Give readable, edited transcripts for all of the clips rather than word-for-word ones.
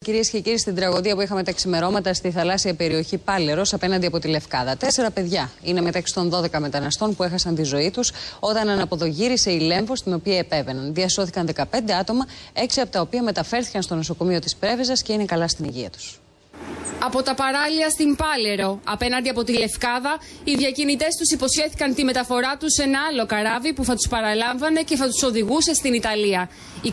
Κυρίες και κύριοι, στην τραγωδία που είχαμε τα ξημερώματα στη θαλάσσια περιοχή Πάλερος, απέναντι από τη Λευκάδα. 4 παιδιά είναι μεταξύ των 12 μεταναστών που έχασαν τη ζωή τους όταν αναποδογύρισε η Λέμβος, στην οποία επέβαιναν. Διασώθηκαν 15 άτομα, 6 από τα οποία μεταφέρθηκαν στο νοσοκομείο της Πρέβεζας και είναι καλά στην υγεία τους. Από τα παράλια στην Πάλερο, απέναντι από τη Λευκάδα, οι διακινητές τους υποσχέθηκαν τη μεταφορά τους σε ένα άλλο καράβι που θα τους παραλάμβανε και θα τους οδηγούσε στην Ιταλία. 27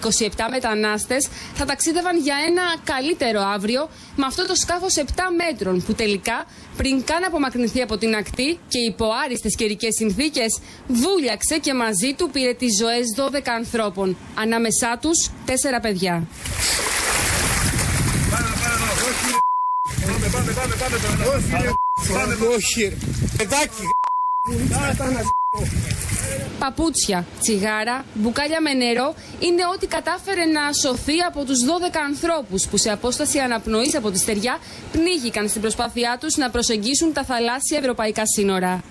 μετανάστες θα ταξίδευαν για ένα καλύτερο αύριο με αυτό το σκάφος 7 μέτρων που τελικά, πριν καν απομακρυνθεί από την ακτή και υπό άριστες καιρικές συνθήκες, βούλιαξε και μαζί του πήρε τις ζωές 12 ανθρώπων, ανάμεσά τους 4 παιδιά. Παπούτσια, τσιγάρα, μπουκάλια με νερό είναι ό,τι κατάφερε να σωθεί από τους 12 ανθρώπους που σε απόσταση αναπνοής από τη στεριά πνίγηκαν στην προσπάθειά τους να προσεγγίσουν τα θαλάσσια ευρωπαϊκά σύνορα.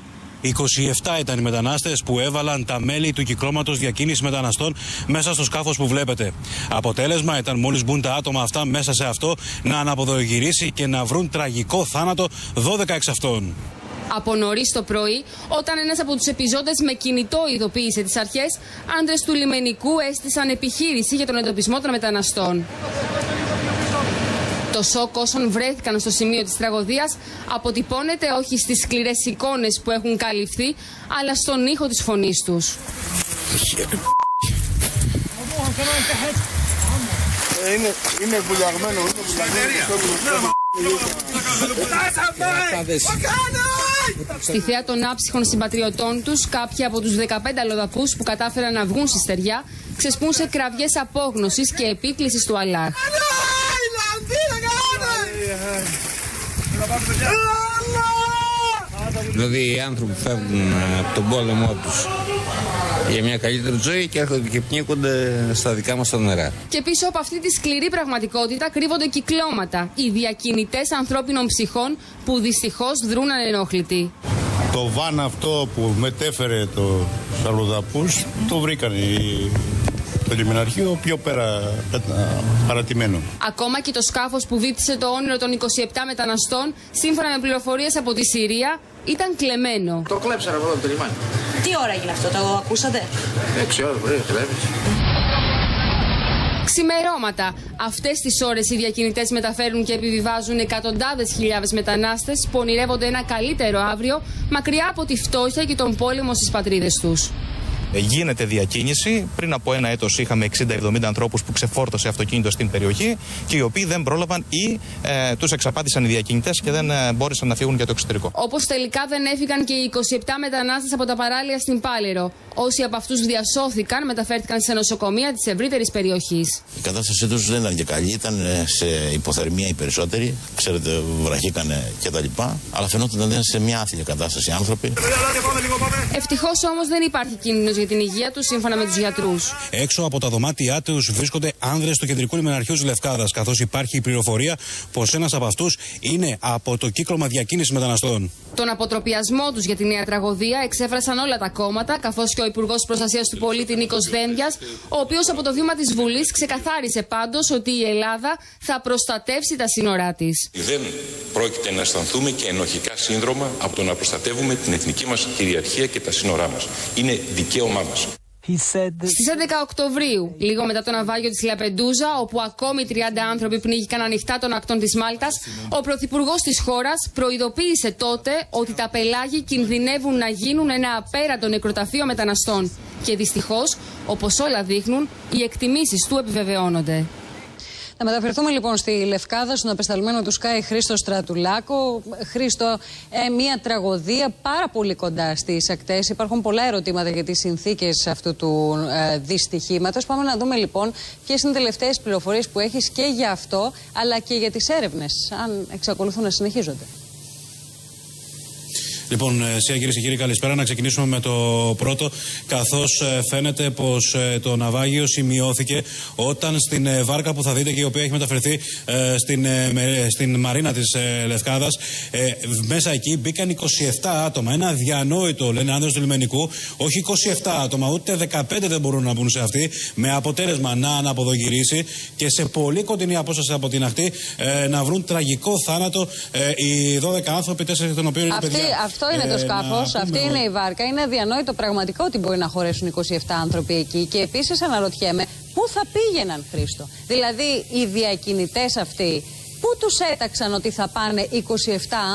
27 ήταν οι μετανάστες που έβαλαν τα μέλη του κυκλώματος διακίνησης μεταναστών μέσα στο σκάφος που βλέπετε. Αποτέλεσμα ήταν μόλις μπουν τα άτομα αυτά μέσα σε αυτό να αναποδογυρίσει και να βρουν τραγικό θάνατο 12 εξ αυτών. Από νωρίς το πρωί, όταν ένας από τους επιζώντες με κινητό ειδοποίησε τις αρχές, άντρες του λιμενικού έστησαν επιχείρηση για τον εντοπισμό των μεταναστών. Το σοκ όσων βρέθηκαν στο σημείο της τραγωδίας αποτυπώνεται όχι στις σκληρές εικόνες που έχουν καλυφθεί, αλλά στον ήχο της φωνής τους. Είναι βουλιαγμένο, Στη θέα των άψυχων συμπατριωτών τους, κάποιοι από τους 15 αλλοδαπούς που κατάφεραν να βγουν στη στεριά ξεσπούν σε κραυγές απόγνωσης και επίκλησης του Αλλάχ. Δηλαδή οι άνθρωποι φεύγουν από τον πόλεμό τους για μια καλύτερη ζωή και έρχονται και πνίγονται στα δικά μας τα νερά. Και πίσω από αυτή τη σκληρή πραγματικότητα κρύβονται κυκλώματα, οι διακινητές ανθρώπινων ψυχών που δυστυχώς δρούν ανενόχλητοι. Το βαν αυτό που μετέφερε τους αλλοδαπούς το βρήκανε το λιμεναρχείο πιο πέρα παρατημένο. Ακόμα και το σκάφος που βύθισε το όνειρο των 27 μεταναστών, σύμφωνα με πληροφορίες από τη Συρία, ήταν κλεμμένο. Το κλέψανε από το λιμάνι. Τι ώρα έγινε αυτό, το ακούσατε? 6 ώρα μπορεί, κλέβεις. Ξημερώματα. Αυτές τις ώρες οι διακινητές μεταφέρουν και επιβιβάζουν εκατοντάδες χιλιάδες μετανάστες που ονειρεύονται ένα καλύτερο αύριο, μακριά από τη φτώχεια και τον πόλεμο στις πατρίδες τους. Γίνεται διακίνηση. Πριν από ένα έτος είχαμε 60-70 ανθρώπους που ξεφόρτωσε αυτοκίνητο στην περιοχή και οι οποίοι δεν πρόλαβαν ή τους εξαπάτησαν οι διακινητές και δεν μπόρεσαν να φύγουν για το εξωτερικό. Όπως τελικά δεν έφυγαν και οι 27 μετανάστες από τα παράλια στην Πάλερο. Όσοι από αυτούς διασώθηκαν μεταφέρθηκαν σε νοσοκομεία της ευρύτερης περιοχής. Η κατάστασή τους δεν ήταν και καλή, ήταν σε υποθερμία οι περισσότεροι. Ξέρετε, βραχήκανε κτλ. Αλλά φαινόταν ότι ήταν σε μια άθλια κατάσταση άνθρωποι. Ευτυχώς όμως δεν υπάρχει κίνδυνος για την υγεία τους, σύμφωνα με τους γιατρούς. Έξω από τα δωμάτια τους βρίσκονται άνδρες του κεντρικού λιμεναρχείου της Λευκάδας, καθώς υπάρχει η πληροφορία πως ένας από αυτούς είναι από το κύκλωμα διακίνησης μεταναστών. Τον αποτροπιασμό τους για τη νέα τραγωδία εξέφρασαν όλα τα κόμματα, καθώς και ο Υπουργός Προστασίας του Πολίτη Νίκος Δένδιας, ο οποίος από το βήμα της Βουλής ξεκαθάρισε πάντως ότι η Ελλάδα θα προστατεύσει τα σύνορά της. Δεν πρόκειται να αισθανθούμε και ενοχικά σύνδρομα από το να προστατεύουμε την εθνική μας κυριαρχία και τα σύνορά μας. Είναι δικαίωμά μας. Στις 11 Οκτωβρίου, λίγο μετά το ναυάγιο της Λαπεντούζα, όπου ακόμη 30 άνθρωποι πνίγηκαν ανοιχτά των ακτών της Μάλτας, ο πρωθυπουργός της χώρας προειδοποίησε τότε ότι τα πελάγη κινδυνεύουν να γίνουν ένα απέραντο νεκροταφείο μεταναστών. Και δυστυχώς, όπως όλα δείχνουν, οι εκτιμήσεις του επιβεβαιώνονται. Να μεταφερθούμε λοιπόν στη Λευκάδα, στον απεσταλμένο του Sky Χρήστο Στρατουλάκο. Χρήστο, μια τραγωδία πάρα πολύ κοντά στις ακτές. Υπάρχουν πολλά ερωτήματα για τις συνθήκες αυτού του δυστυχήματος. Πάμε να δούμε λοιπόν ποιες είναι οι τελευταίες πληροφορίες που έχεις και για αυτό, αλλά και για τις έρευνες, αν εξακολουθούν να συνεχίζονται. Λοιπόν, κυρίες και κύριοι, καλησπέρα. Να ξεκινήσουμε με το πρώτο. Καθώς φαίνεται πως το ναυάγιο σημειώθηκε όταν στην βάρκα που θα δείτε και η οποία έχει μεταφερθεί στην μαρίνα της Λευκάδας, μέσα εκεί μπήκαν 27 άτομα. Ένα αδιανόητο, λένε άνδρες του λιμενικού. Όχι 27 άτομα, ούτε 15 δεν μπορούν να μπουν σε αυτή. Με αποτέλεσμα να αναποδογυρίσει και σε πολύ κοντινή απόσταση από την ακτή να βρουν τραγικό θάνατο οι 12 άνθρωποι, 4 εκ των οποίων είναι παιδιά. Αυτό είναι το σκάφος, αυτή είναι η βάρκα. Είναι αδιανόητο πραγματικό ότι μπορεί να χωρέσουν 27 άνθρωποι εκεί. Και επίσης αναρωτιέμαι πού θα πήγαιναν, Χρήστο. Δηλαδή οι διακινητές αυτοί, πού τους έταξαν ότι θα πάνε 27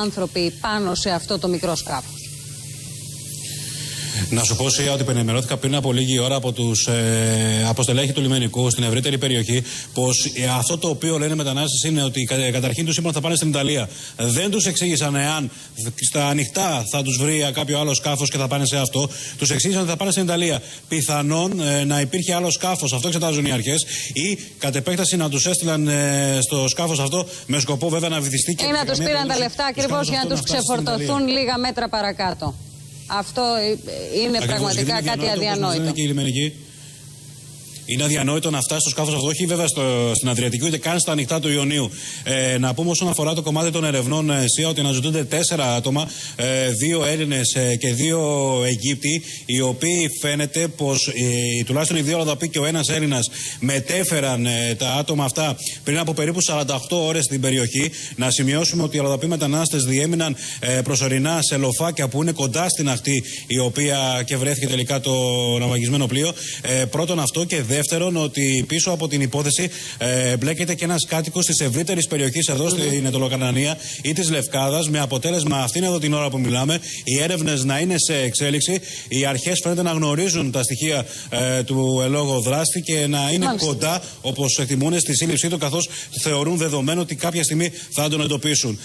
άνθρωποι πάνω σε αυτό το μικρό σκάφος? Να σου πω, Σία, ότι ενημερώθηκα πριν από λίγη ώρα από στελέχη του λιμενικού στην ευρύτερη περιοχή πως αυτό το οποίο λένε μετανάστες είναι ότι καταρχήν τους είπαν θα πάνε στην Ιταλία. Δεν τους εξήγησαν εάν στα ανοιχτά θα τους βρει κάποιο άλλο σκάφος και θα πάνε σε αυτό. Τους εξήγησαν ότι θα πάνε στην Ιταλία. Πιθανόν να υπήρχε άλλο σκάφος, αυτό εξετάζουν οι αρχές, ή κατ' επέκταση να τους έστειλαν στο σκάφος αυτό με σκοπό βέβαια να βυθιστεί και ή να τους πήραν τα λεφτά ακριβώς για να τους ξεφορτωθούν λίγα μέτρα παρακάτω. Αυτό είναι πραγματικά κάτι αδιανόητο. Είναι αδιανόητο να φτάσει στο σκάφος αυτό, όχι βέβαια στην Αδριατική, ούτε καν στα ανοιχτά του Ιωνίου. Να πούμε όσον αφορά το κομμάτι των ερευνών, Σία, ότι αναζητούνται 4 άτομα, 2 Έλληνες και 2 Αιγύπτιοι, οι οποίοι φαίνεται πως τουλάχιστον οι 2 Αλλοδαποί και ο 1 Έλληνας μετέφεραν τα άτομα αυτά πριν από περίπου 48 ώρες στην περιοχή. Να σημειώσουμε ότι οι Αλλοδαποί μετανάστες διέμειναν προσωρινά σε λοφάκια που είναι κοντά στην ακτή, η οποία και βρέθηκε τελικά το ναυαγισμένο πλοίο. Πρώτον αυτό, και δεύτερον, ότι πίσω από την υπόθεση μπλέκεται και ένας κάτοικος της ευρύτερης περιοχής εδώ στην Ετωλοκαρνανία ή της Λευκάδας, με αποτέλεσμα αυτήν εδώ την ώρα που μιλάμε οι έρευνες να είναι σε εξέλιξη. Οι αρχές φαίνεται να γνωρίζουν τα στοιχεία του ελόγω δράστη και να είναι κοντά, όπως εκτιμούν, στη σύλληψή του, καθώς θεωρούν δεδομένο ότι κάποια στιγμή θα τον εντοπίσουν.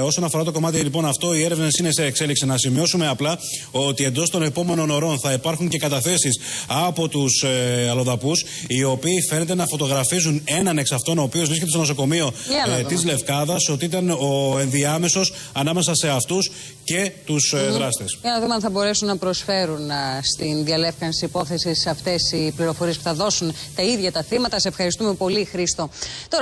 Όσον αφορά το κομμάτι λοιπόν αυτό, οι έρευνες είναι σε εξέλιξη. Να σημειώσουμε απλά ότι εντός των επόμενων ωρών θα υπάρχουν και καταθέσεις από τους αλλοδαπούς, οι οποίοι φαίνεται να φωτογραφίζουν έναν εξ αυτών, ο οποίος βρίσκεται στο νοσοκομείο της Λευκάδας, ότι ήταν ο ενδιάμεσος ανάμεσα σε αυτούς και τους δράστες. Για να δούμε αν θα μπορέσουν να προσφέρουν στην διαλεύκανση υπόθεσης αυτές οι πληροφορίες που θα δώσουν τα ίδια τα θύματα. Σε ευχαριστούμε πολύ, Χρήστο.